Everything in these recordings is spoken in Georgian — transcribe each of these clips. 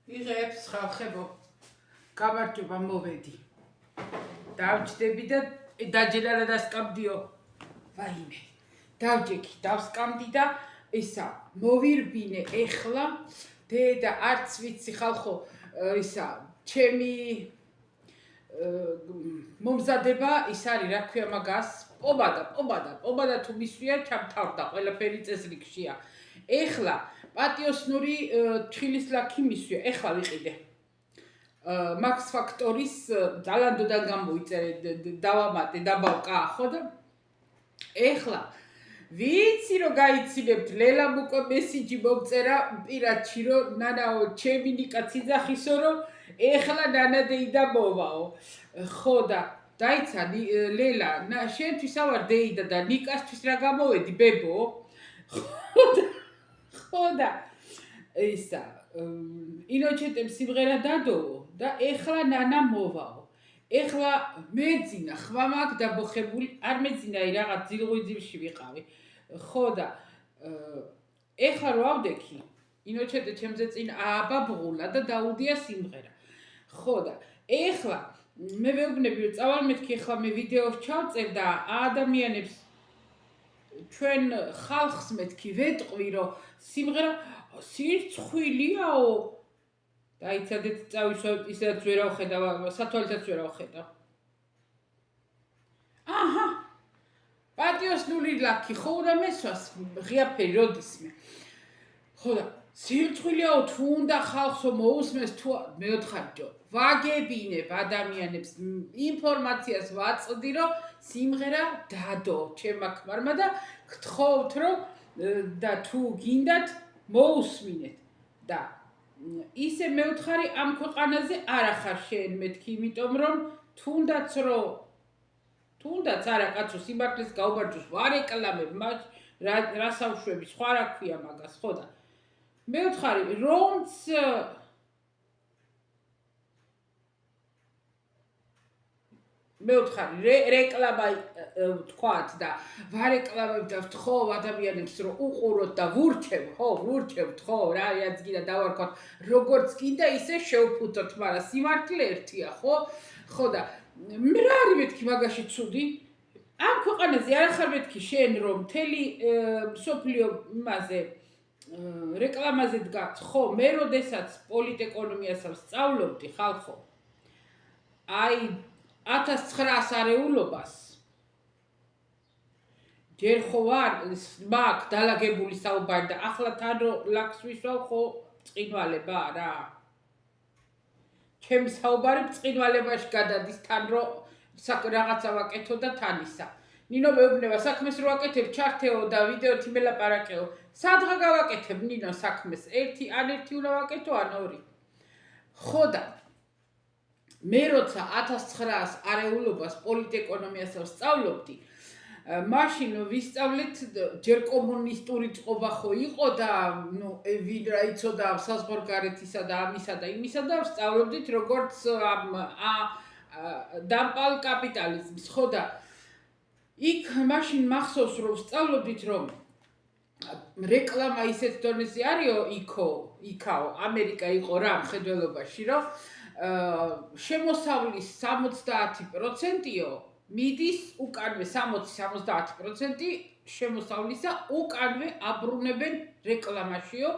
იღებს ხალხებო გამარჯობა მოვედი დავჭდები და დაჯერა დასკამდიო ვაიმე დავჯექი დავსკამდი და ისა მოვირბინე ეხლა დედა არც ვიცი ხალხო ისა ჩემი მომზადება ის არის რა ქვია მაგას პობადა თუ მისვია ჩამთავრდა ყველაფერი წესრიგშია ეხლა პატიოსნური თხილის ლაქი მისვია ეხლა ვიყიდე Max Factoris ძალანდოდან გამოიწერე დავამატე დაბავკა ხო და ეხლა ვიცი რომ გაიცინებთ ლელამ უკვე მესიჯი მომწერა პირადში რომ ნანაო ჩემი ნიკა ციძახისო რომ ეხლა ნანადეი და მოვაო ხო და დაიცა ლელა შენთვის ავარ დეიდა და ნიკასთვის რა გამოვედი ბებო ხო და ისა ინოჩეტემ სიმღერა დადოო და ეხლა ნანა მოვაო ეხლა მეძინა ხვამაკ დაბოხებული არ მეძინაი რაღაც ძილღვიძილში ვიყავი ხო და ეხლა რო ავდექი ინოჩეტე ჩემზე წინ ააბაბღულა და დაუდია სიმღერა ხო და ეხლა მე ვეუბნები რომ წავალმეთქი ეხლა მე ვიდეოს ჩავწერ და ადამიანებს ჩვენ ხალხს მეთქი ვეტყვი რომ სიმღერა სირცხვილიაო დაიცადეთ წავისვავ ისაც ვერავ ხედავ სათვალითაც ვერავ ხედავ აჰა პატიოსნული ლაქი ხო უნდა მესვას ღიაფერი როდისმე ხო და სირცხვილიაო თუ უნდა ხალხსო მოусმეს თუ მეოთხარჯო ვაგებინებ ადამიანებს ინფორმაციას ვაწვდი რომ სიმღერა დადო ჩემმა ქმარმა და გთხოვთ რომ და თუ გინდათ მოусმინეთ და ისე მეოთხარი ამ ქვეყანაზე არ ახარ შენ მეთქი იმიტომ რომ თუნდაც არა კაცო სიმართლეს გაუბარჯოს ვარ ეკლამებ მას რა სამშვები სხვა რა ქვია მაგას ხო და მეოთხარი რომც მეოთხარი რეკლამა თქვათ და ვარეკლამებ და ვთხოვ ადამიანებს რომ უყუროთ და ვურჩევთ ხო რა რაც გინდა დავარქვათ როგორც გინდა ისე შევფუთოთ მაგრამ სიმართლე ერთია ხო და მე რა არის მეთქი მაგაში ცუდი ამ ქვეყანაზე არ ხარ მეთქი შენ რომ მთელი მსოფლიო იმაზე რეკლამაზე დგას ხო მე როდესაც პოლიტეკონომიას ვსწავლობდი ხალხო აი 1900 არეულობას ჯერ ხო არ მაგ დალაგებული საუბარი და ახლა თან რო ლაქს ვისვავ ხო წინვალება რა ჩემი საუბარი წინვალებაში გადადის თან რო რაღაცა ვაკეთო და თან ისა ნინო მეუბნება საქმეს რო ვაკეთებ ჩართეო და ვიდეოთი მელაპარაკეო სადღა გავაკეთებ ნინო საქმეს ერთი უნდა ვაკეთო ან ორი ხო და მე როცა 1900 არეულობას პოლიტეკონომიას ვსწავლობდი მაშინ ვისწავლეთ ჯერ კომუნისტური წყობა ხო იყო და ნუ ვინ რა იცოდა საზღვარგარეთისა და ამისა და იმისა და ვსწავლობდით როგორც დამპალ კაპიტალიზმის ხო და იქ მაშინ მახსოვს რომ ვსწავლობდით რომ რეკლამა ისეთ დონეზე არისო იქაო ამერიკა იყო რა მხედველობაში რომ შემოსავლის 70%-ო მიდის უკანვე 60-70% შემოსავლისა უკანვე აბრუნებენ რეკლამაშიო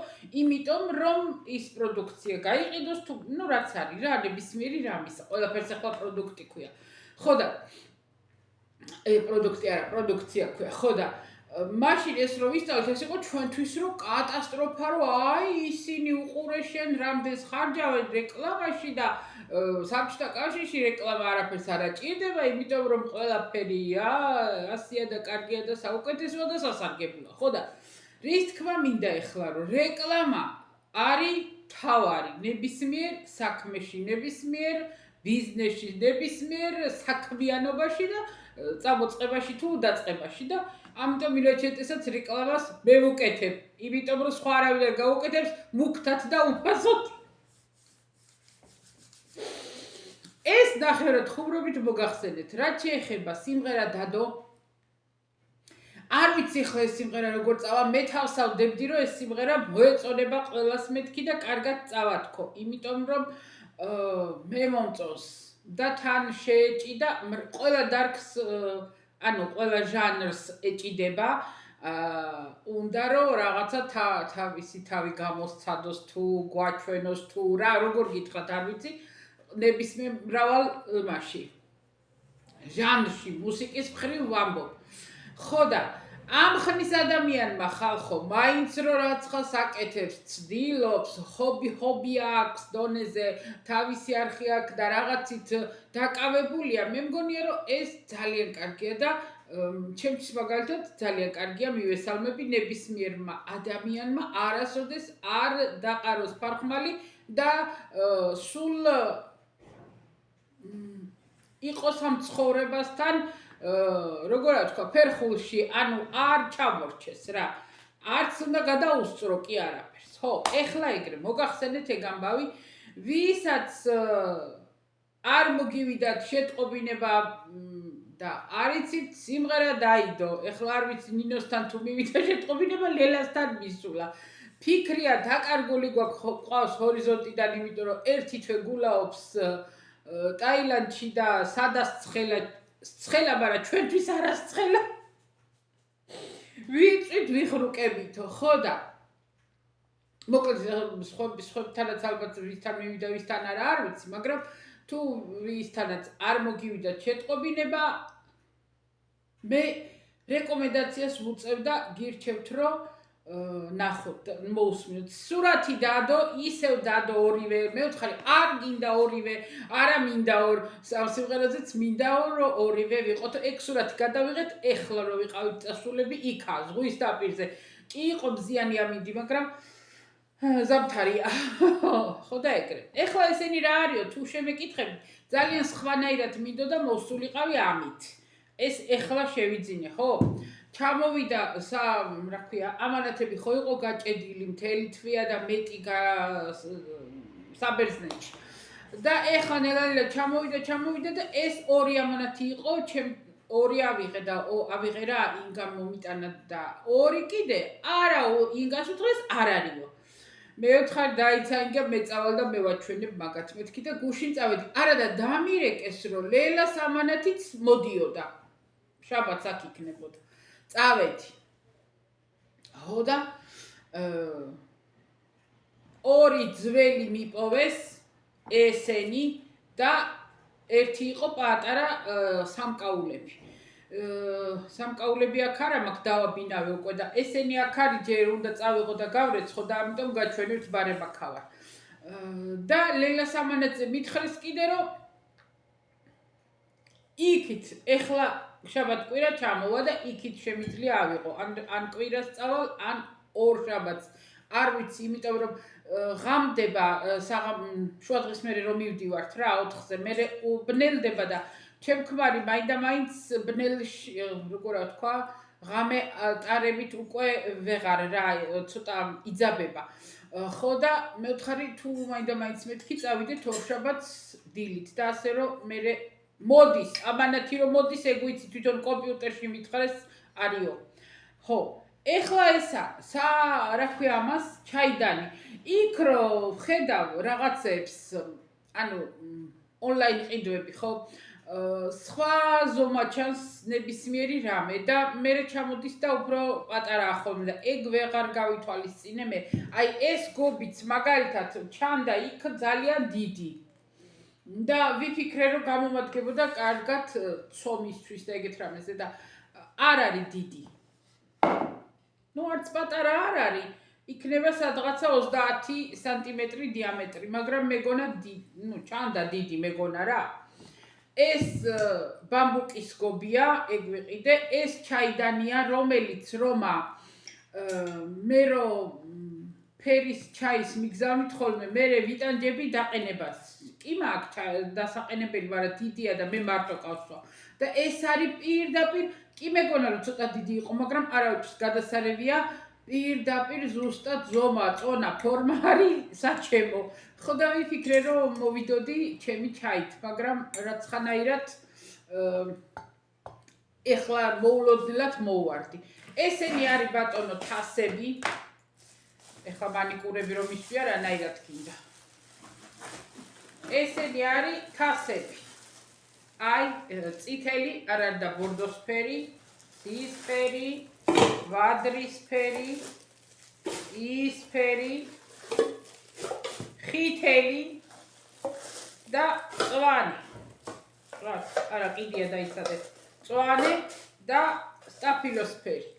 იმიტომ რომ ის პროდუქცია გაიყიდოს თუ ნუ რაც არის რა ნებისმიერი რამისა ყველაფერს ახლა პროდუქტი ქვია ხო და პროდუქცია ქვია ხო და მაშინ ეს რომ ვისწავლეთ ეს იყო ჩვენთვის რომ კატასტროფა რომ აი ისინი უყურეშენ რამდენს ხარჯავენ რეკლამაში და საბჭოთა კავშირში რეკლამა არაფერს არ აჭირდება იმიტომ რომ ყველაფერია ასია და კარგია და საუკეთესოა და სასარგებლოა ხო და რის თქმა მინდა ეხლა რომ რეკლამა არის თავარი ნებისმიერ საქმეში ნებისმიერ ბიზნესში ნებისმიერ საქმიანობაში და წამოწყებაში თუ დაწყებაში და ამიტომ მილოჩეტესაც რეკლამას მე ვუკეთებ იმიტომ რომ სხვა არავინ არ გაუკეთებს მუქთად და უფასოდ ეს ნახევრად ხუმრობით მოგახსენეთ რაც შეეხება სიმღერა დადო არ ვიცი ხო ეს სიმღერა როგორ წავა, მე თავს ავდებდი რომ ეს სიმღერა მოეწონება ყველას მეთქი და კარგად წავათქო, იმიტომ რომ მე მომწონს და თან შეეჭიდა ყველა დარკს ანუ ყველა ჟანრს ეჭიდება უნდა რომ რაღაცა თავისი თავი გამოსცადოს თუ გვაჩვენოს თუ რა როგორ გითხრათ არ ვიცი ნებისმიერ მრავალ იმაში ჟანრში მუსიკის მხრივ ვამბობ ხო და ამ ხნის ადამიანმა ხალხო მაინც რო რაცხას აკეთებს ცდილობს ჰობი აქვს დონეზე თავისი არხი აქვს და რაღაცით დაკავებულია მე მგონია რომ ეს ძალიან კარგია და ჩემთვის მაგალითად ძალიან კარგია მივესალმები ნებისმიერმა ადამიანმა არასოდეს არ დაყაროს ფარხმალი და სულ იყოს ამ ცხოვრებასთან როგორ ვთქვა ფერხულში ანუ არ ჩამორჩეს რა არც უნდა გადაუსწრო კი არაფერს ხო ეხლა ეგრე მოგახსენეთ ეგ ამბავი ვისაც არ მოგივიდათ შეტყობინება და არიცით სიმღერა დაიდო ეხლა არ ვიცი ნინოსთან თუ მივიდა შეტყობინება ლელასთან მისულა ფიქრია დაკარგული გვაქვს ჰორიზონტიდან იმიტომ რომ ერთი თვე გულაობს ტაილანდში და სადაც ცხელა მაგრამ ჩვენთვის არასცხელა ვიცით ვიხრუკებითო ხო და მოკლედ სხვებთანაც ალბათ ვისთან მივიდა ვისთან არა არ ვიცი მაგრამ თუ ვისთანაც არ მოგივიდათ შეტყობინება მე რეკომენდაციას ვუწევ და გირჩევთ რომ ნახოთ მოусმინოთ სურათი დადო ისევ დადო ორივე მე ვთხარი არ გინდა ორივე არა მინდა ორ სიმღერაზეც მინდა რომ ორივე ვიყოთ ეგ სურათი გადავიღეთ ეხლა რომ ვიყავით წასულები იქა ზღვის დაპირზე კი იყო მზიანი ამინდი მაგრამ ზამთარია ხო და ეგრე ეხლა ესენი რა არისო თუ შემეკითხებით ძალიან სხვანაირად მინდოდა მოსულიყავი ამით ეს ეხლა შევიძინე ხო ჩამოვიდა რა ქვია ამანათები ხო იყო გაჭედილი მთელი თვია და მეტი საბერძნეთში და ეხლა ნელა ჩამოვიდა და ეს ორი ამანათი იყო ორი ავიღე და ავიღე რა ინგამ მომიტანა და ორი კიდე არა ინგას უთხრეს არ არისო მე ვთხარ დაიცა ინგა მე წავალ და მე ვაჩვენებ მაგათ მეთქი და გუშინ წავედი არა და დამირეკეს რომ ლელას ამანათიც მოდიოდა შაბათს აქ იქნებოდა წავედი ხო და ორი ძველი მიპოვეს ესენი და ერთი იყო პატარა სამკაულები სამკაულები აქ არა მაქვს დავაბინავე უკვე და ესენი აქ არის ჯერ უნდა წავიღო და გავრეცხო და ამიტომ გაჩვენებთ ბარებაქავარ და ლელას ამანათზე მითხრეს კიდე რომ იქით ეხლა შაბათ კვირა ჩამოვა და იქით შემიძლია ავიღო ან კვირას წავალ ან ორ შაბათს არ ვიცი იმიტომ რომ ღამდება შუადღის მერე რომ მივდივართ რა 4-ზე მერე ბნელდება და ჩემ ქმარი მაინდა-მაინც ბნელში როგორ ვთქვა ღამე ტარებით უკვე ვეღარ რა ცოტა იძაბება ხო და მე ვთხარი თუ მაინდა-მაინც მეთქი წავიდეთ ორშაბათს დილით და ასე რომ მერე მოდის ამანათი რომ მოდის ეგ ვიცი თვითონ კომპიუტერში მითხრეს არისო ხო ეხლა ესა რა ქვია ამას ჩაიდანი იქ რომ ხედავ რაღაცებს ანუ ონლაინ ყიდვები ხო სხვა ზომა ჩანს ნებისმიერი რამე და მე ჩამოდის და უფრო პატარაა ხოლმე და ეგ ვეღარ გავითვალისწინე მე აი ეს გობიც მაგალითად ჩანდა იქ ძალიან დიდი და ვიფიქრე რომ გამომადგებოდა კარგად ცომისთვის და ეგეთ რამეზე და არ არის დიდი ნუ არც პატარა არ არის იქნება სადღაცა 30 სანტიმეტრი დიამეტრი მაგრამ მეგონა ნუ ჩანდა დიდი მეგონა რა ეს ბამბუკის გობია ეგ ვიყიდე ეს ჩაიდანია რომელიც რომა მე რომ ფერის ჩაის მიგზავნით ხოლმე მე ვიტანჯები დაყენებას კი მაქვს დასაყენებელი მაგრამ დიდია და მე მარტო ყავსვა და ეს არის პირდაპირ კი მეგონა რომ ცოტა დიდი იყო მაგრამ არავითრის გადასარევია პირდაპირ ზუსტად ზომა წონა ფორმა არის საჩემო ხო და ვიფიქრე რომ მოვიდოდი ჩემი ჩაით მაგრამ რაცხანაირად ეხლა მოულოდნელად მოვარდი ესენი არის ბატონო თასები. ეხლა მანიკურები რომ ისვია რანაირად გინდა. ესენი არის თასები. აი, წითელი, არ არის და ბორდოსფერი, ცისფერი, ვადრისფერი, ისფერი, ხითელი და წვანი. არა, კიდია დაიცადე. წვანი და სტაფილოსფერი.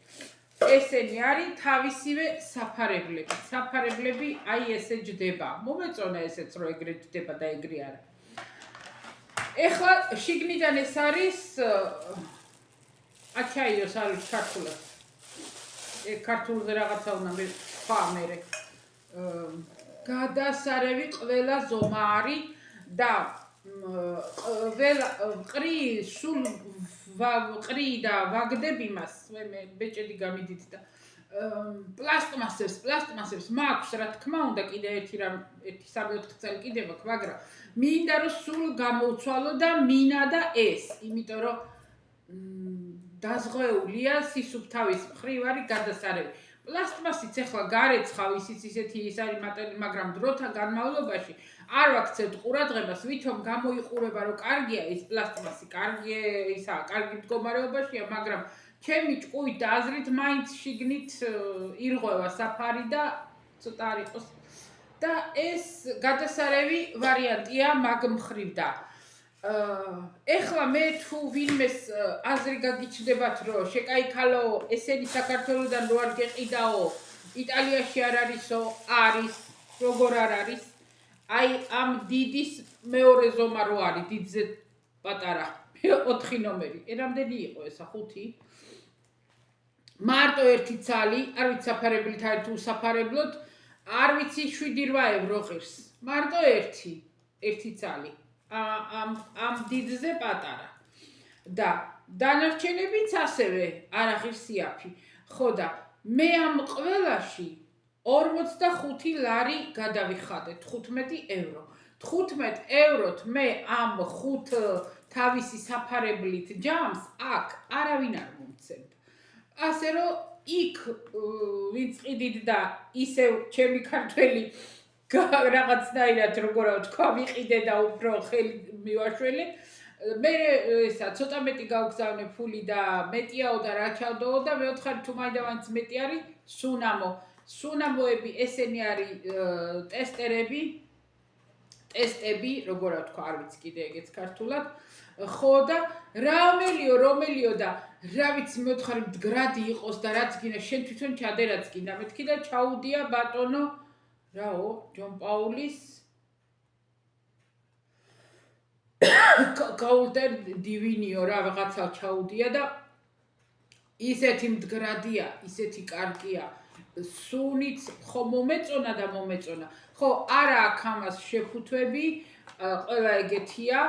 ესენი არის თავისივე საფარებლები. საფარებლები აი ესე ჯდება. მომეწონა ესეც რომ ეგრე ჯდება და ეგრე არა. ეხლა შიგნიდან ეს არის აჩაიოს არის ქართულად. ქართულზე რაღაცა უნდა სხვა მერე. გადასარევი ყველა ზომა არის და ყრი სულ ყრი და ვაგდები მას მე ბეჭედი გამიდით და პლასტმასებს მაქვს რა თქმა უნდა კიდე ერთი 3-4 წელი კიდე მაქვს მაგრამ მინდა რომ სულ გამოვცვალო და მინა და ეს იმიტომ რომ დაზღვეულია სისუფთავის მხრივ არის გადასარევი პლასტმასიც ახლა გარეცხავ ისიც ისეთი ის არის მატერიალი მაგრამ დროთა განმავლობაში არ ვაქცევთ ყურადღებას, ვითომ გამოიყურება, რომ კარგია ის პლასტმასი, კარგი მდგომარეობაშია, მაგრამ ჩემი ჭკუით და აზრით მაინც შიგნით ირღვევა საფარი და ცოტა არ იყოს. და ეს გადასარევი ვარიანტია მაგ მხრივ და ეხლა მე თუ ვინმეს აზრი გაგიჩნდებათ, რომ შეკაიქალო, ესენი საქართველოსდან რო არ გეყიდაო, იტალიაში არ არისო, არის, როგორ არ არის. აი ამ დიდის მეორე ზომა რო არის დიდზე პატარა 4 ნომერი რამდენი იყო ესა 5 მარტო ერთი ცალი არ ვიცი საფარებლით არის თუ საფარებლოთ არ ვიცი 7-8 евро ღირს მარტო ერთი ცალი ამ დიდზე პატარა და დანარჩენებიც ასევე არ აღირსიაფი ხო და მე ამ ყველაში 45 ლარი გადავიხადე 15 евро. 15 ევროთ მე ამ 5 თავისი საფარებლით ჯამს აქ არავინ არ მომცემ. ასე რომ იქ ვინც ყიდით და ისევ ჩემი ქართველი რაღაცნაირად როგორ ვთქვა ვიყიდე და უფრო ხელი მივაშველე მე ესა ცოტა მეტი გავგზავნე ფული და მეტიაო და რა ჩავდოო და მეოთხარი თუ მაინც მეტი არის სუნამოები ესენი არის ტესტები, როგორ ვთქვა, არ ვიცი კიდე ეგეც ქართულად. ხო და რომელიო და რა ვიცი მეოთხარი მდგრადი იყოს და რაც გინდა შენ თვითონ ჩადე რაც გინდა მეთქი და ჩაუდია ბატონო რაო ჯონ პაულის გაულტერ დივინიო რა რაღაცა ჩაუდია და ისეთი მდგრადია, ისეთი კარგია. სუნიც ხო მომეწონა ხო არა აქ ამას შეფუთვები ყველა ეგეთია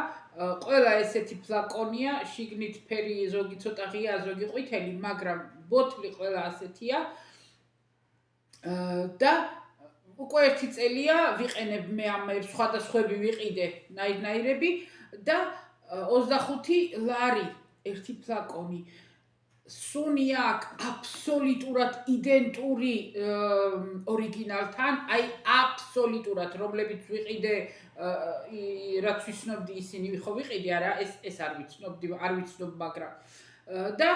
ყველა ესეთი ფლაკონია შიგნით ფერი ზოგი ცოტა ღია ზოგი ყვითელი მაგრამ ბოთლი ყველა ასეთია და უკვე 1 წელია ვიყენებ მე ამ სხვადასხვები ვიყიდე ნაირნაირები და 25 ლარი ერთი ფლაკონი სუნი აქ აბსოლუტურად identური ორიგინალთან, აი აბსოლუტურად რომლებიც ვიყიდე რაც ვიცნობდი ისინი ხო ვიყიდე არა ეს არ ვიცნობ მაგრამ და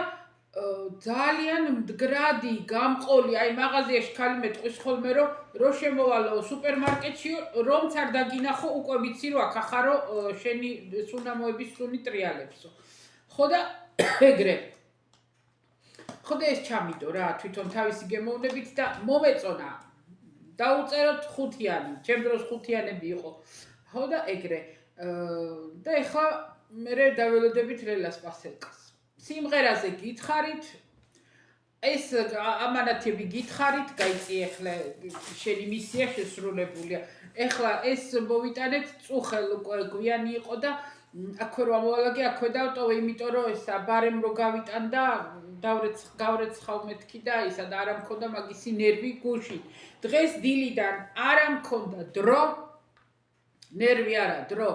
ძალიან მდგრადი გამყოლი აი მაღაზიაში ხალი მეტყვის ხოლმე რომ შემოვალო სუპერმარკეტში რომც არ დაგინახო უკვე ვიცი რომ აქ ახარო შენი სუნამოების სუნი ტრიალებსო ხო და ეგრე ხო და ეს ჩამიდო რა თვითონ თავისი გემოვნებით და მომეწონა დაუწეროთ 5-იანი ჩემ დროს 5-იანები იყო ხო და ეგრე და ეხლა მე დაველოდებით რელას პასელკას სიმღერაზე გითხარით ეს ამანათები გითხარით გაიწი ეხლა შენი მისია შესრულებულია ეხლა ეს მოვიტანეთ წუხელ უკვე გვიანი იყო და აქვე რომ ამოვალაგე აქვე დავტოვე იმიტომ რომ ესა ბარემ რო გავიტან და გავრეცხავ მეთქი და ისა და არა მქონდა მაგისი ნერვი გულში დღეს დილიდან არა მქონდა დრო ნერვი არა დრო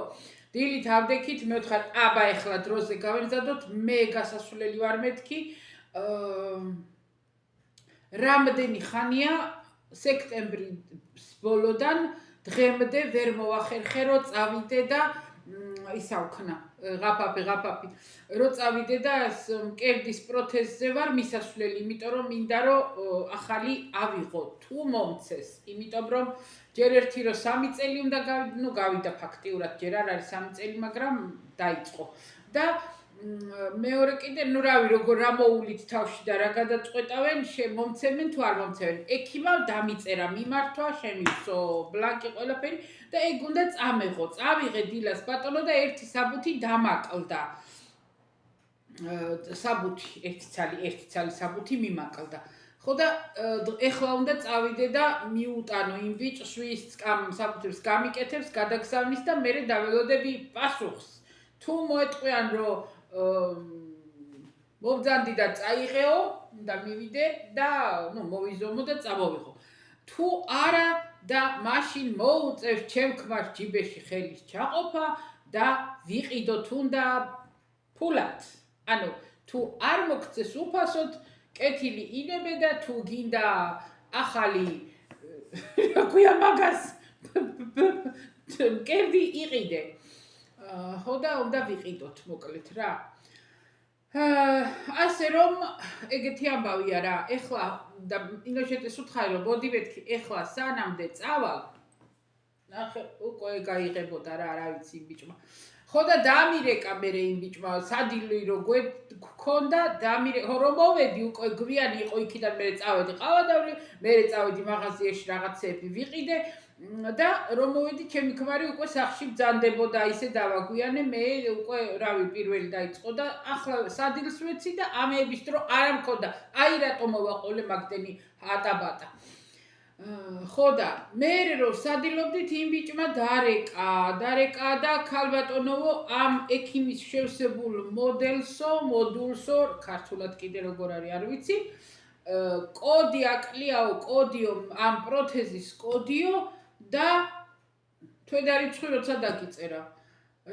დილით ავდექით მე ვთხარ აბა ეხლა დროზე გავემზადოთ მე გასასვლელი ვარ მეთქი რამდენი ხანია სექტემბრის ბოლოდან დღემდე ვერ მოახერხე რომ წავიდე და ისა ვქნა ღაფაფი რომ წავიდე და მკერდის პროთეზზე ვარ მისასვლელი, იმიტომ რომ მინდა რომ ახალი ავიღო თუ მომცეს, იმიტომ რომ ჯერ ერთი რომ 3 წელი უნდა გავიდა ფაქტიურად, ჯერ არ არის 3 წელი, მაგრამ დაიწყო და მეორე კიდე რავი როგორ რა მოულით თავში და რა გადაწყვეტავენ მომცემენ თუ არ მომცემენ. ექიმამ დამიწერა მიმართვა, შემივსო ბლანკი ყველაფერი და ეგ უნდა წამეღო. წავიღე დილას ბატონო და ერთი საბუთი დამაკლდა. საბუთი, ერთი ცალი საბუთი მიმაკლდა. ხო და ეხლა უნდა წავიდე და მიუტანო იმ ბიჭს, ვის საბუთებს გამიკეთებს, გადაგზავნის და მე დაველოდები პასუხს. თუ მოეტყვიან რომ მობძანდი და წაიღეო და მივიდე და მოვიზომო და წამოვიღო. თუ არა და მაშინ მოუწევს ჩემ ქმარს ჯიბეში ხელის ჩაყოფა და ვიყიდო თუნდა ფულად. ანუ თუ არ მოგწეს უფასოდ კეთილი ინებე და თუ გინდა ახალი რა ქვია მაგას მკერდი იყიდე. ხო და უნდა ვიყიდოთ მოკლედ რა. ასე რომ ეგეთი ამბავია რა. ეხლა და ინოშეტეს უთხარი რომ მოდი მეთქი ეხლა სანამდე წავალ. ნახე უკვე გაიღებოდა რა ვიცი ბიჭმა. ხო და დამირეკა მე იმ ბიჭმა სადილი რო გქონდა დამირეკა რომ მოვედი უკვე გვიანი იყო იქიდან მე წავედი ყავადავლი, მე წავედი მაღაზიაში რაღაცეები ვიყიდე და რომ მოვედი ჩემი ქმარი უკვე სახში ბძანდებოდა ისე დავაგვიანე მე უკვე რავი პირველი დაიწყო და ახლა სადილს ვეცი და ამეების დრო არ მქონდა აი რატო მოვაყოლე მაგდენი ატაბატა. ხო და მე რომ სადილობდით იმ ბიჭმა დარეკა და ქალბატონოვო ამ ექიმის შევსებულ მოდულსო ქართულად კიდე როგორ არის არ ვიცი კოდი აკლიაო კოდიო ამ პროთეზის კოდიო და თვედარიცხვი როცა დაგიწერა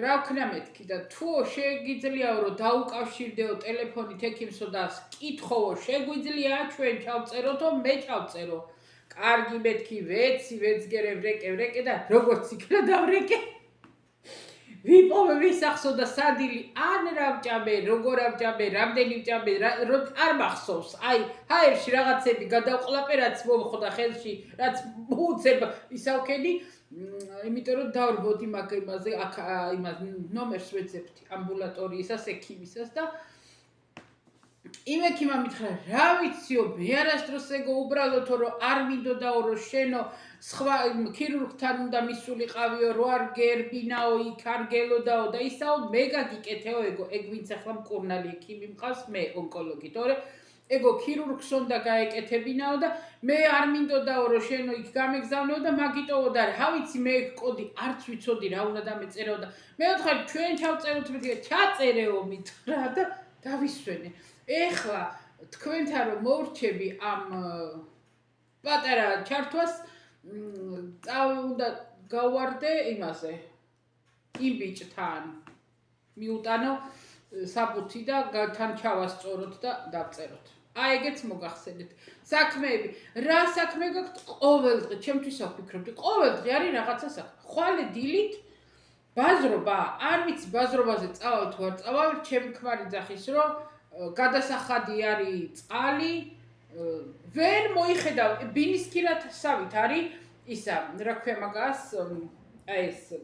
რა ვქნა მეთქი და თუ შეგიძლიაო რომ დაუკავშირდეო ტელეფონით ექიმსო და კითხოვო შეგვიძლია ჩვენ ჩავწეროთო მე ჩავწერო. კარგი მეთქი ვეცგერე ვრეკე და როგორც იქნა დავრეკე. ვიპოვე ვისახსო და სადილი ან რა ვჭამე, როგორ ავჭამე, რამდენი ვჭამე, არ მახსოვს. ჰაერში რაღაცები გადავყლაპე, რაც მომხდა ხელში, რაც მოუწებ ისავქენი, იმიტომ რომ დავრბოდი მაგ იმაზე, იმას ნომერს ვეძებდი ამბულატორიისას, ექიმისას და იმ ექიმამ მითხრა რა ვიციო მე არასდროს ეგო უბრალოდ რომ არ მინდოდაო რომ შენო სხვა ქირურგთან უნდა მისულიყავიო რო არ გერბინაო იქ არ გელოდაო და ისაო მე გაგიკეთეო ეგ ვინც ახლა მკურნალი ექიმი მყავს მე ონკოლოგი თორე ეგო ქირურგს უნდა გაეკეთებინაო და მე არ მინდოდაო რომ შენო იქ გამეგზავნეო და მაგიტოო და რა ვიცი მე კოდი არც ვიცოდი რა უნდა დამეწერეო და მე ვთხარ ჩვენ ჩავწეროთ მე ჩაწერეო მითხრა და დავისვენე. ეხლა თქვენთან რომ მოვრჩები ამ პატარა ჩართვას უნდა გავვარდე იმაზე იმ ბიჭთან მიუტანო საბუთი და თან ჩავასწოროთ და დავწეროთ. ეგეც მოგახსენეთ. საქმეები. რა საქმე გაქვთ ყოველდღე? ჩემთვის ვფიქრობდი, ყოველდღე არის რაღაცა საქმე. ხვალე დილით ბაზრობა, არ ვიცი ბაზრობაზე წავალ თუ არ წავალ, ჩემი ქმარი ძახის რომ გადასახადი არის წყალი, ვერ მოიხედავ ბინისკირათსავით არის ისა, რა ქვია მაგას, ეს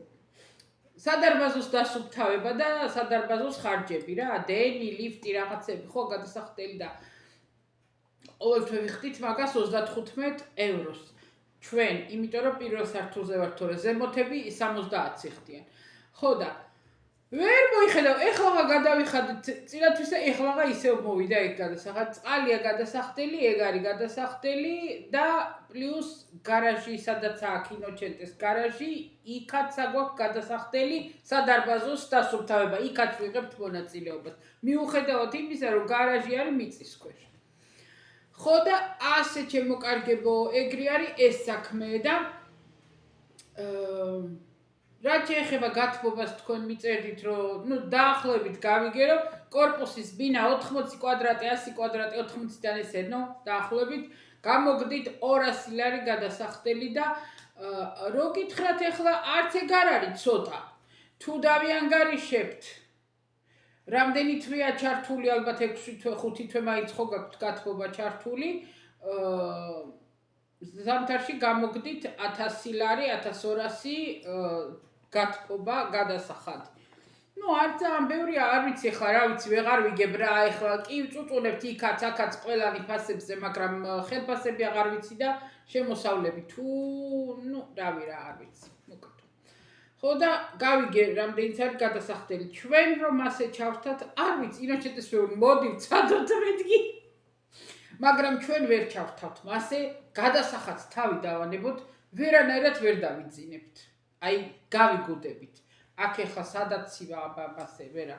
სადარბაზოს დასუფთავება და სადარბაზოს ხარჯები რა, დენი, ლიფტი, რაღაცები, ხო, გადასახდელი და ყოველთვე ვიხდით მაგას 35 ევროს. ჩვენ, იმიტომ რომ პირველ სართულზე ვარ თორე ზემოთები 70 ხდიან. ხო და ვერ მოიხედავ, ეხლა გადავიხადეთ წინათვის და ეხლა ისევ მოვიდა ეგ გადასახადი. წყალია გადასახდელი, ეგ არის გადასახდელი და პლუს გარაჟი, სადაცაა კინოჩენტეს გარაჟი, იქაც აგვაქვს გადასახდელი სადარბაზოს დასუფთავება. იქაც ვიღებთ მონაწილეობას. მიუხედავად იმისა, რომ გარაჟი არის მიწის ქვეშ. ხო და ასე ჩემო კარგებო, ეგრე არის ეს საქმე და რა რაც შეეხება გათბობას თქვენ მიწერდით რომ დაახლოებით გავიგე რომ კორპუსის ბინა 80 კვადრატი 100 კვადრატი 80-დან ესე დაახლოებით გამოგდით 200 ლარი გადასახდელი და რო გითხრათ ახლა არც ეგ არ არის ცოტა თუ დავიანგარიშებთ რამდენი თვეა ჩართული ალბათ 6 თვე 5 თვე მაინც ხო გაქვთ გათბობა ჩართული ზამთარში გამოგდით 1000 ლარი 1200 გათბობა გადასახადი. არც ძალიან ბევრია, არ ვიცი ახლა რა ვიცი, ვეღარ ვიგებ რა, ახლა კი წუწუნებთ იქაც, აქაც ყველანი ფასებზე, მაგრამ ხელფასები აღარ ვიცი და შემოსავლები თუ, რავი რა, არ ვიცი. მოკლედ. ხო და გავიგე რამდენიც არის გადასახდელი. ჩვენ რომ ასე ჩავთათ, არ ვიცი, ინაჩეტეს ვეუბნები, მოდი ვცადოთ მეთქი. მაგრამ ჩვენ ვერ ჩავთავთ მასე, გადასახადს თავი დავანებოთ, ვერანაირად ვერ დავიძინებთ. აი, გავიგოდებით. აქ ახლა სადაცი ასე, ვერა.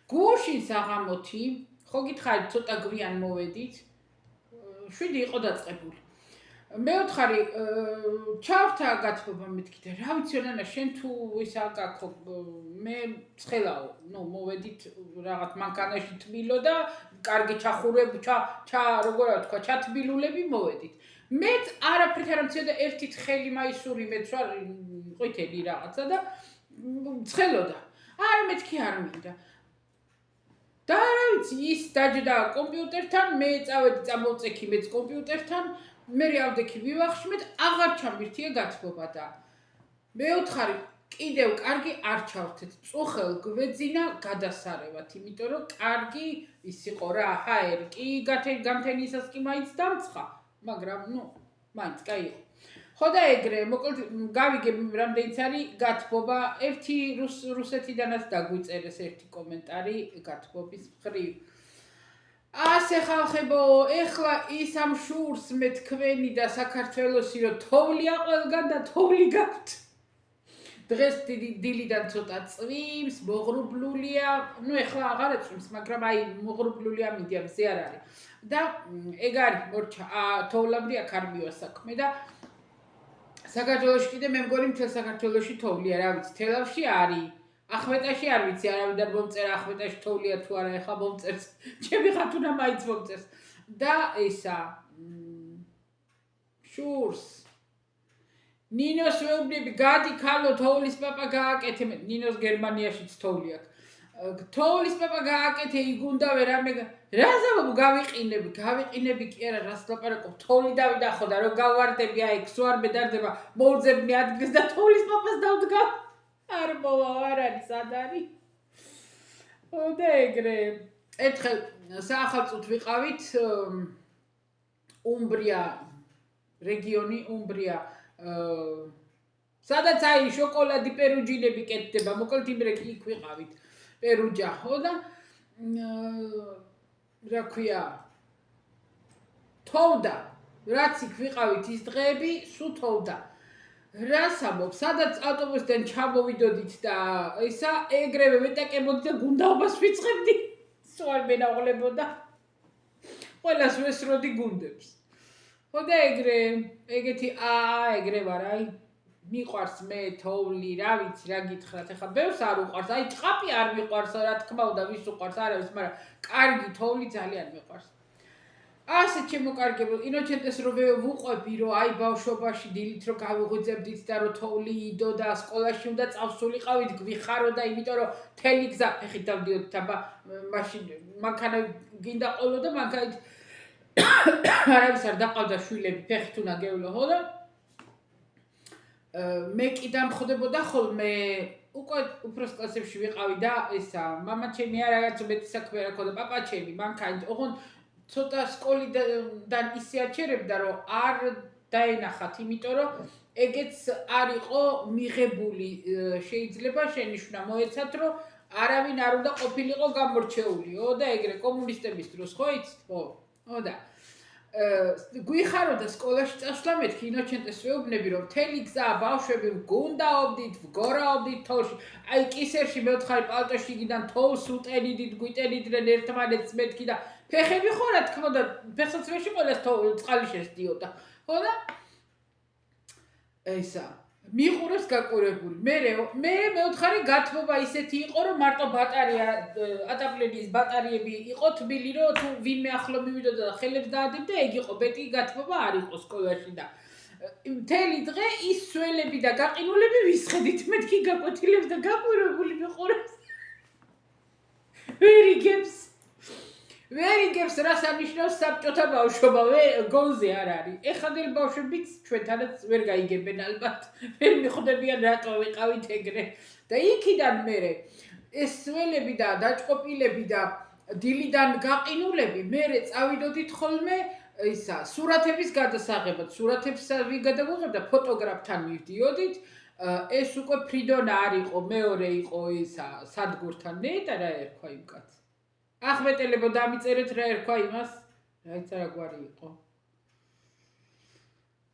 გუშინ საღამოთი, ხო გითხარით, ცოტა გვიან მოვედით. 7 იყო დაწყებული. მეოთხარი ჩავთა გათბობა მეთქი და რა ვიცი ნანა შენ თუ ისა გაქო მე ცხელაო მოვედით რაღაც მანქანაში თბილო და კარგი ჩახურებ როგორ ვთქვა ჩათბილულები მოვედით მეც არაფრით არ ამცია და ერთი თხელი მაისური მეც ვარ ყვითელი რაღაცა და ცხელოდა არა მეთქი არ მინდა და რა ვიცი ის დაჯდა კომპიუტერთან მე წავედი წამოვწექი მეც კომპიუტერთან მე ავდექი ვივახშმეთ აღარ ჩამირთია გათბობა და მეოთხარი კიდევ კარგი არ ჩავთეთ წუხელ გვეძინა გადასარევათ იმიტომ რომ კარგი ის იყო რა ჰაერი კი გამთენისას კი მაინც დამცხა მაგრამ მაინც კაი ხო და ეგრე მოკლედ გავიგე რამდენიც არის გათბობა ერთი რუსეთიდანაც დაგვიწერეს ერთი კომენტარი გათბობის მხრივ ასე ხალხებო, ეხლა ის ამ შურს მე თქვენი და საქართველოსი რომ თოვლია ყველგან და თოვლი გაქვთ. დღეს დილიდან ცოტა წვიმს, მოღრუბლულია, ეხლა აღარ წვიმს, მაგრამ აი მოღრუბლულია მიდია მზე არ არის. და ეგ არის მორჩა, თოვლამდე აქ არ მივა საქმე და საქართველოში კიდე მე მგონი მთელ საქართველოში თოვლია, რა ვიცი, თელავში არის. ახმეტაში არ ვიცი, არავიდან მომწერა ახმეტაში თოვლია თუ არა, ეხლა მომწერს. ჩემი ხათუნა მაინც მომწერს. და ისა შურს. ნინოს ვეუბნები, გადი ქალო თოვლის პაპა გააკეთე, ნინოს გერმანიაშიც თოვლი აქვს. თოვლის პაპა გააკეთე, იგუნდავე რამე რა ზაბობ გავიყინები კი არა, რას ლაპარაკობ, თოვლი დავიდა ხო და რომ გავვარდები, აი ქსო არ მედარდება, მოვძებნი ადგილს და თოვლის პაპას დავდგა. არ მოვა არ არის სად არის და ეგრე ერთხელ საახალწლოდ ვიყავით უმბრია რეგიონი უმბრია სადაც აი შოკოლადი პერუჯინები კეთდება მოკლედ იმ იქ ვიყავით პერუჯა ხო და რა ქვია თოვდა რაც იქ ვიყავით ის დღეები სულ თოვდა რას ამბობ, სადაც ავტობუსიდან ჩამოვიდოდით და ისა ეგრევე ვეტაკებოდი და გუნდაობას ვიწყებდი. სულ არ მენაღლებოდა. ყველას ვესროდი გუნდებს. ხო და ეგეთი ეგრე ვარ, აი მიყვარს მე თოვლი, რა ვიცი, რა გითხრათ, ახლა ბევრს არ უყვარს, აი ჭყაპი არ მიყვარს, რა თქმა უნდა, ვის უყვარს, არავის, მაგრამ კარგი თოვლი ძალიან მიყვარს. ასე შემოკარგებო, ინოჩენტეს რომ ვუყვები, რომ აი ბავშვობაში დილით რომ გავიღვიძებდით და რომ თოვლი იდო და სკოლაში უნდა წავსულიყავით, გვიხარო და იმიტომ რომ თელი გზა ფეხით დავდიოდით, აბა მაშინ მანქანა გინდა ყოლო და მანქანით არავის არ დაყავდა შვილები, ფეხით უნდა გევლო, ხო და მე კი დამხვდებოდა ხოლმე უკვე უფროს კლასებში ვიყავი და ესა მამა ჩემი რაღაც მეტი საქმე არ ქონდა, პაპა ჩემი მანქანით, ოღონდ ცოტა სკოლიდან ისე აჩერებდა, რომ არ დაენახათ, იმიტომ რომ ეგეც არ იყო მიღებული, შეიძლება შენიშვნა მოეცათ, რომ არავინ არ უნდა ყოფილიყო გამორჩეულიო და ეგრე კომუნისტების დროს, ხო იცით? ხო და გვიხარო და სკოლაში წასვლა მეთქი ინოჩენტეს ვეუბნები, რომ მთელი გზა ბავშვები გუნდაობდით, ვგორაობდით თოვლში, აი კისერში მეოთხარი პალტოში გიდან თოვლს უტენიდით, გვიტენიდნენ ერთმანეთს მეთქი და ფეხები ხო რა თქმა უნდა, ფეხსაცმელში ყველას წყალი შესდიოდა. ხო და ისა მიყურებს გაკვირებული. მე მეოთხარი გათბობა ისეთი იყო, რომ მარტო ბატარეა ატაპლენის ბატარეები იყო თბილი, რომ თუ ვინმე ახლო მივიდოდა და ხელებს დაადებდა, ეგ იყო ბეტი გათბობა არ იყო სკოლაში და მთელი დღე ის სველები და გაყინულები ვისხედით, მეთქი გაკვეთილებს და გაკვირებული მიყურებს. ვერ იგებს რას ანიშნავს საბჭოთა ბავშვობა, გონზე არ არის. ეხანდელი ბავშვებიც ჩვენთანაც ვერ გაიგებენ ალბათ. ვერ მიხვდებიან რატო ვიყავით ეგრე. და იქიდან მერე ეს სველები და დაჭყოპილები და დილიდან გაყინულები მერე წავიდოდით ხოლმე ისა სურათების გადასაღებად. სურათებს ვიგადაგებდა და ფოტოგრაფთან მივდიოდით. ეს უკვე ფრიდონა არ იყო, მეორე იყო ისა სადგურთან ნეტა რა ერქვა იმ კაცს. ახმეტელებო დამიწერეთ რა ერქვა იმას? რაიცა რა გვარი იყო.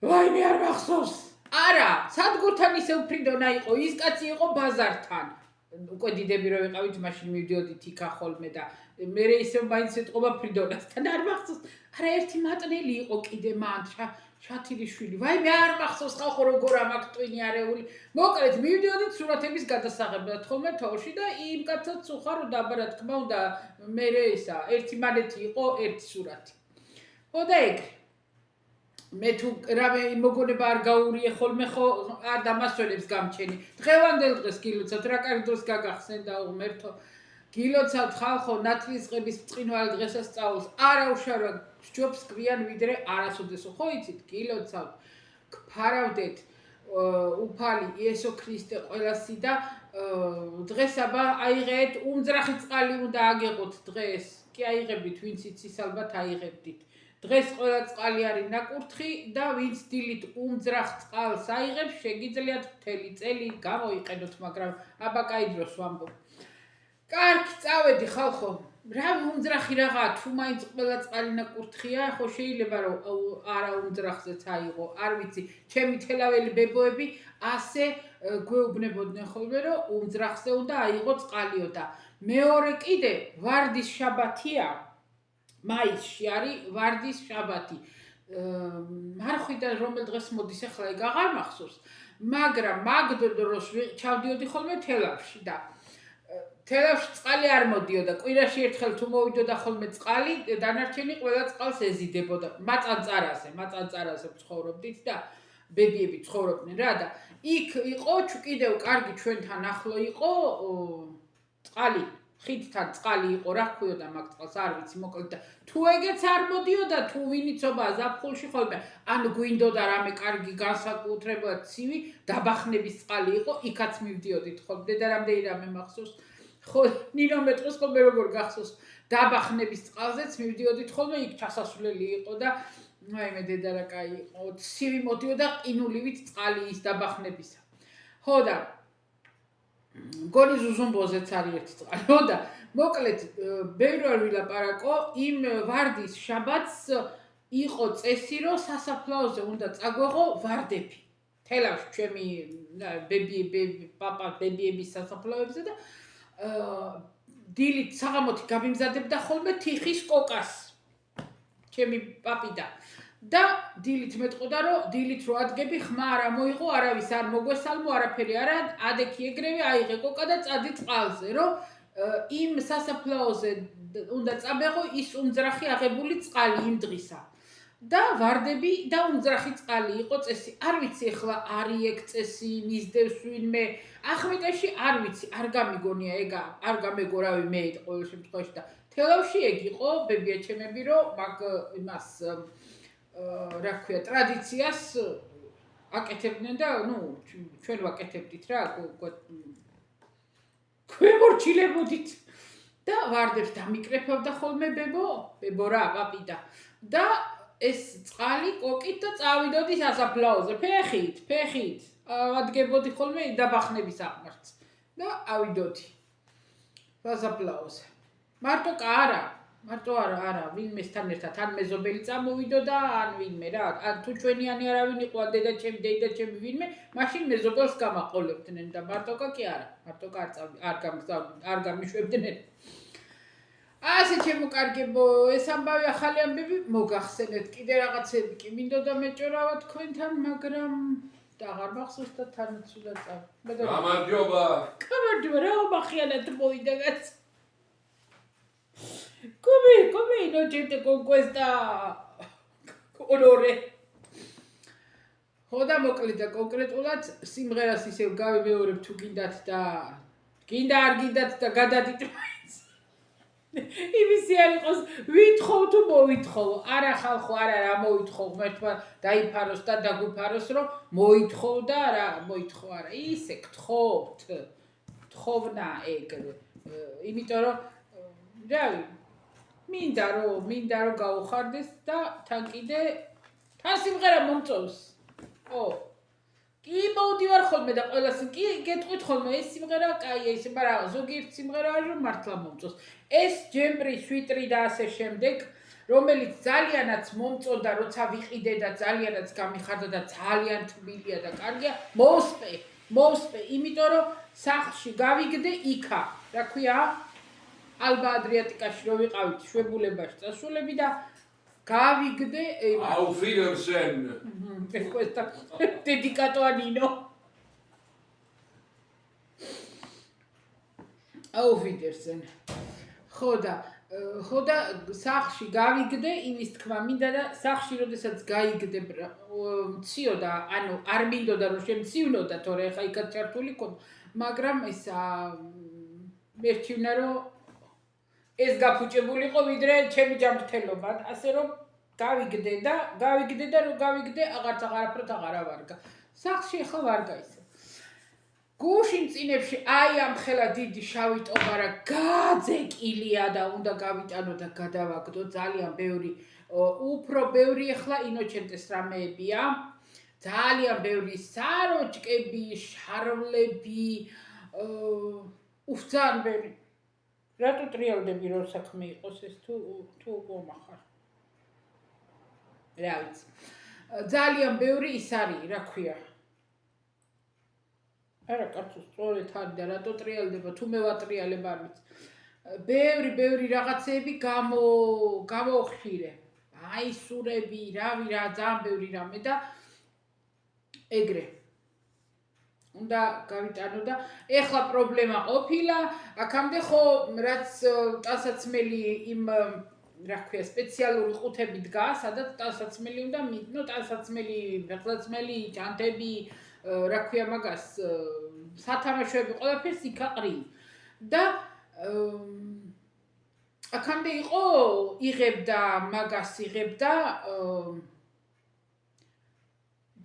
ვაი მე არ მახსოვს. არა, სადგურთან ისევ ფრიდონა იყო, ის კაცი იყო ბაზართან. უკვე დიდები რო ვიყავით, მაშინ მივდიოდით იქა ხოლმე და მე ისევ მაინც ეთყობა ფრიდონასთან. არ მახსოვს. არა, ერთი მატნელი იყო კიდე მან, შათილიშვილი. ვაი მე არ მახსოვს ხალხო როგორ ამაქვს ტვინი არეული. მოკლედ მივდიოდით სურათების გადასაღებად ხოლმე თოში და იმ კაცაც უხარ დაბა რა თქმა უნდა მე ისა ერთი მანეთი იყო ერთი სურათი. ხო და ეგ მე თუ რამე მოგონება არ გაურიე ხოლმე ხო არ დამასვენებს გამჩენი. დღევანდელ დღეს გილოცავთ რა კარგი დროს გაგახსენდა ღმერთო. გილოცავთ ხალხო ნათლისღების ბრწყინვალე დღესასწაულს არა უშავრო სჯობს გვიან ვიდრე არასოდესო ხო იცით გილოცავთ გფარავდეთ უფალი იესო ქრისტე ყველასი და დღეს აბა აიღეთ უმძრახი წყალი უნდა აგეყოთ დღეს კი აიღებით ვინც იცის ალბათ აიღებდით დღეს ყველა წყალი არის ნაკურთხი და ვინც დილით უმძრახ წყალს აიღებს შეგიძლიათ მთელი წელი გამოიყენოთ მაგრამ აბა კაი დროს ვამბობ კარგი წავედი ხალხო რა უმძრახი რაღაცა თუ მაინც ყველა წყალი ნაკურთხია ხო შეიძლება რომ არა უმძრახზეც აიღო არ ვიცი ჩემი თელაველი ბებოები ასე გვეუბნებოდნენ ხოლმე რომ უმძრახზე უნდა აიღო წყალიო და მეორე კიდე ვარდის შაბათია მაისში არის ვარდის შაბათი არ ხვიდა რომელ დღეს მოდის ახლა ეგ აღარ მახსოვს მაგრამ მაგ დროს ჩავდიოდი ხოლმე თელავში და თელავში წყალი არ მოდიოდა კვირაში ერთხელ თუ მოვიდოდა ხოლმე წყალი დანარჩენი ყველა წყალს ეზიდებოდა მაწანწარაზე ცხოვრობდით და ბებიები ცხოვრობდნენ რა და იქ იყო კიდევ კარგი ჩვენთან ახლო იყო წყალი ხიდთან წყალი იყო რა ქვიოდა მაგ წყალს არ ვიცი მოკლედ და თუ ეგეც არ მოდიოდა თუ ვინიცობა ზაფხულში ხოლმე ან გვინდოდა რამე კარგი განსაკუთრებულად ცივი დაბახნების წყალი იყო იქაც მივდიოდით ხოლმე და რამდენი რამე მახსოვს ხო ნინო მეტყვის ხოლმე როგორ გახსოვს დაბახნების წყალზეც მივდიოდით ხოლმე იქ ჩასასვლელი იყო და აი მე დედა რა კაი იყო ცივი მოდიოდა ყინულივით წყალი ის დაბახნებისა ხო და გონი ზუზუმბოზეც არის ერთი წყალი ხო და მოკლედ ბევრი არ ვილაპარაკო იმ ვარდის შაბათს იყო წესი რომ სასაფლაოზე უნდა წაგვეღო ვარდები თელავში ჩემი ბებიების სასაფლაოებზე და დილით საღამოთი გამიმზადებდა ხოლმე თიხის კოკას ჩემი პაპიდა და დილით მეტყოდა რომ დილით რო ადგები ხმა არ მოიღო არავის არ მოგვესალმო არაფერი არა ადექი ეგრევე აიღე კოკა და წადი წყალზე რომ იმ სასაფლაოზე უნდა წაბეღო ის უმძრახი აღებული წყალი იმ დღისა და ვარდები და უმძრახი წყალი იყო წესი არ ვიცი ახლა არის ეგ წესი მისდევს ვინმე ახმეტეში არ ვიცი არ გამიგონია ეგ არ გამეგორავი მე ყოველ შემთხვევაში და თელავში ეგ იყო ბებია ჩემები რომ მაგ იმას რა ქვია ტრადიციას აკეთებდნენ და ნუ ჩვენ ვაკეთებდით რა ქვემორჩილებოდით და ვარდებს დამიკრეფავდა ხოლმე ბებო რა პაპიდა და ეს წყალი კოკით და წავიდოდი სასაფლაოზე ფეხით ადგებოდი ხოლმე დაბახნების აღმართს და ავიდოდი სასაფლაოზე მარტო არა ვინმესთან ერთად ან მეზობელი წამოვიდოდა ან ვინმე რა ან თუ ჩვენიანი არავინ იყო ან დეიდაჩემი ვინმე მაშინ მეზობელს გამაყოლებდნენ და მარტოკა კი არა მარტოკა არ გამიშვებდნენ ასე ჩემო კარგებო ეს ამბავი ახალი ამბები მოგახსენეთ კიდე რაღაცები კი მინდოდა მეჭორავა თქვენთან მაგრამ და აღარ მახსოვს და თანაც უნდა წავ. გამარჯობა. გამარჯობა, რა მახიანად მოიდა კაც. Come non gente con questa onore. ხოდა მოკლედ და კონკრეტულად სიმღერას ისევ გავიმეორებ თუ გინდათ და გინდა არ გინდათ და გადადით მაინც. იმისი არ იყოს ვითხოვ თუ მოვითხოვ. არა ხალხო, არა რა მოვითხოვ, მერტმა დაიფაროს და დაგვიფაროს რომ მოითხოვ და რა მოითხოვ არა. ისე გთხოვთ. თხოვნა ეგ. იმიტომ რომ რავი მინდა რომ გაუხარდეს და თან კიდე თან სიმღერა მომწონს. კი მოვდივარ ხოლმე და ყველას კი გეტყვით ხოლმე ეს სიმღერა კაია ისე, მაგრამ ზოგიერთ სიმღერა არის რომ მართლა მომწონს. ეს ჯემბრი, შვიტრი და ასე შემდეგ, რომელიც ძალიანაც მომწონდა, როცა ვიყიდე და ძალიანაც გამიხარდა და ძალიან თბილია და კარგია, მოვსპე, იმიტომ რომ სახლში გავიგდე იქა, რა ქვია, ალბა ადრიატიკაში რო ვიყავით შვებულებაში წასულები და გავიგდე Auf Wiedersehen. Questa dedicato a Nino. Auf Wiedersehen. ხოდა სახლში გავიგდე იმის თქმა მინდა და სახლში როდესაც გაიგდე მციოდა, ანუ არ მინდოდა რომ შემცივნოდა, თორე ხა იქაც ჩართული ქონდა, მაგრამ ეს მერჩივნა რომ ეს გაფუჭებულიყო ვიდრე ჩემი ჯანმრთელობა, ასე რომ გავიგდე და რომ გავიგდე აღარაფრად აღარ ავარგა. სახლში ახლა ვარგა ისე. გუშინ წინებში აი ამ ხელა დიდი შავი ტომარა გაძეკილია და უნდა გავიტანო და გადავაგდო ძალიან ბევრი, უფრო ბევრი ახლა ინოჩენტეს რამეებია. ძალიან ბევრი საროჭკები, შარვლები, ძალიან ბევრი. რატო ტრიალდები რომ საქმე იყოს ეს თუ გომახარ? რა ვიცი. ძალიან ბევრი ის არის, რა ქვია. არა, კაცო, სწორედ არის და რატო ტრიალდება, თუ მე ვატრიალებ არ ვიცი. ბევრი რაღაცეები გამოვხშირე. აი სურები, რავი რა, ძალიან ბევრი რამე და ეგრე. უნდა გავიტანო და ეხლა პრობლემა ყოფილა, აქამდე ხო რაც ტანსაცმელი იმ რა ქვია სპეციალური ყუთები დგა, სადაც ტანსაცმელი უნდა მიდნო, ტანსაცმელი, ფეხსაცმელი, ჯანტები, რა ქვია მაგას სათამაშოები ყველაფერს იქ აყრი. და აქამდე იყო იღებდა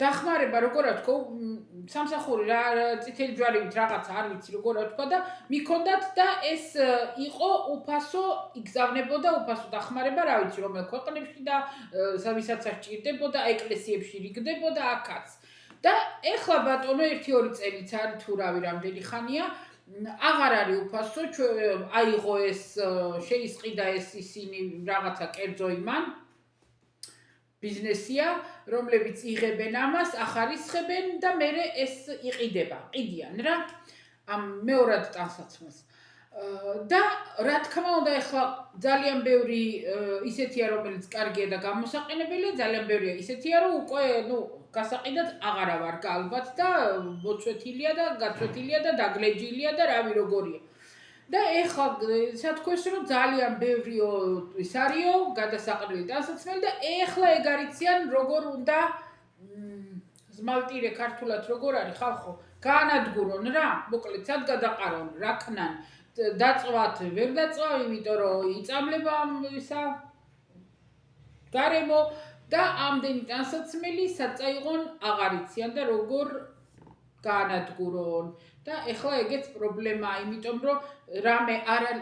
დახმარება, როგორ ვთქვა, სამსახური რა წითელი ჯვარით რაღაცა არ ვიცი როგორ ვთქვა და მიქონდათ და ეს იყო უფასო, იგზავნებოდა უფასო დახმარება, რა ვიცი რომელ ქვეყნებში და ვისაც სჭირდებოდა, ეკლესიებში რიგდებოდა აქაც. და ეხლა ბატონო 1-2 წელიც არის თუ რავი რამდენი ხანია, აღარ არის უფასო, აიღო ეს შეისყიდა ეს ისინი რაღაცა კერძო იმან ბიზნესია, რომლებიც იღებენ ამას, ახარისხებენ და მერე ეს ყიდიან რა ამ მეორად ტანსაცმელს. და რა თქმა უნდა ეხლა ძალიან ბევრი ისეთია რომელიც კარგია და გამოსაყენებელია, ძალიან ბევრია ისეთია რომ უკვე გასაყიდად აღარა ვარგა ალბათ და მოცვეთილია და გაწვეთილია და დაგლეჯილია და რავი როგორია. და ეხლა სათქოს რომ ძალიან ბევრი ის არისო, გადასაყრელი ტანსაცმელი და ეხლა ეგ არიციან როგორ უნდა ზმალტირე ქართულად როგორ არის ხალხო, გაანადგურონ რა, მოკლედ სად გადაყარონ, რა ქნან, დაწვათ, ვერ დაწვა, იმიტომ რომ იწამლება ისა გარემო და ამდენი ტანსაცმელი საწაიღონ აღარ იციან და როგორ გაანადგურონ. და ეხლა ეგეც პრობლემაა, იმიტომ რომ რამე არა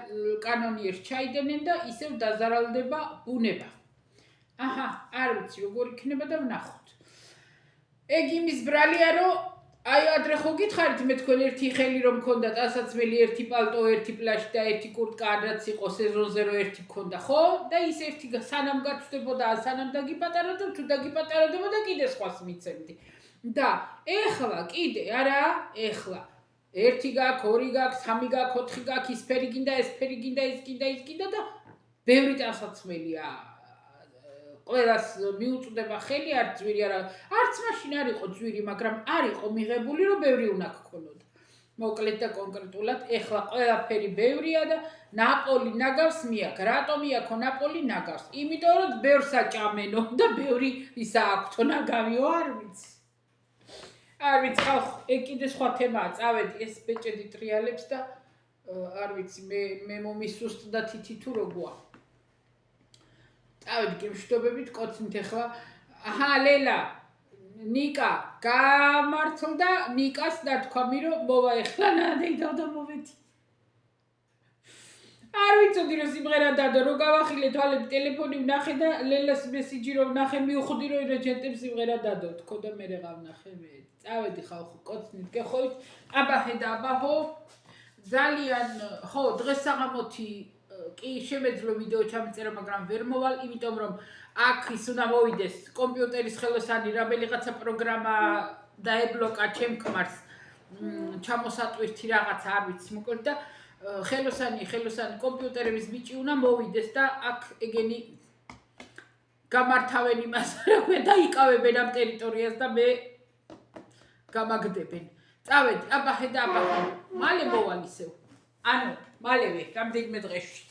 კანონიერს ჩაიდენენ და ისევ დაზარალდება ბუნება. არ ვიცი როგორ იქნება და ვნახოთ. ეგ იმის ბრალია რომ აი ადრე ხო გითხარით მე თქვენ ერთი ხელი რომ მქონდა ტანსაცმელი, ერთი პალტო, ერთი პლაში და ერთი კურტკა რაც იყო სეზონზე რომ ერთი მქონდა, ხო? და ის ერთი სანამ გაცვდებოდა, სანამ დაგიპატარებდა, თუ დაგიპატარებდა კიდე სხვას მიცემდი. და ეხლა კიდე არა, ეხლა ერთი გაქვს, ორი გაქვს, სამი გაქვს, ოთხი გაქვს, ის ფერი გინდა, ეს ფერი გინდა, ის გინდა და ბევრი ტანსაცმელია ყველას მიუწვდება ხელი არც ძვირი არა არც მაშინ არ იყო ძვირი მაგრამ არ იყო მიღებული რომ ბევრი უნდა გქონოდა მოკლედ და კონკრეტულად ეხლა ყველაფერი ბევრია და ნაპოლი ნაგავს მიაქ რატომ იაქო ნაპოლი ნაგავს იმიტომ რომ ბევრს აჭამენო და ბევრი ისა აქვთო ნაგავიო არ ვიცი ეგ კიდე სხვა თემაა წავედი ეს ბეჭედი ტრიალებს და არ ვიცი მე მომისუსტ და თითი თუ როგოა წავედი გემშვიდობებით კოცნით ეხლა აჰა ლელა ნიკა გამართლდა ნიკას დათქვამი რომ მოვა ეხლა ნადეიდავ და მოვედი არ ვიცოდი რომ სიმღერა დადო რომ გავახილე თვალები ტელეფონი ვნახე და ლელას მესიჯი რომ ვნახე მივხვდი რომ რეგენტემ სიმღერა დადო თქო და მე რა ვნახე მე წავედი ხალხო კოცნით გეხოვით აბაჰე და აბაჰო ძალიან ხო დღეს საღამოთი კი შემეძლო ვიდეო ჩამეწერა მაგრამ ვერ მოვალ იმიტომ რომ აქ ის უნდა მოვიდეს კომპიუტერის ხელოსანი რამელიღაცა პროგრამა დაებლოკა ჩემ ქმარს ჩამოსატვირთი რაღაცა არ ვიცი მოკლედ და ხელოსანი კომპიუტერების ბიჭი უნდა მოვიდეს და აქ ეგენი გამართავენ იმას რა ქვია და იკავებენ ამ ტერიტორიას და მე გამაგდებენ წავედი აბაჰე და აბაჰე მალე მოვალ ისევ ანუ მალევე რამდენიმე დღეში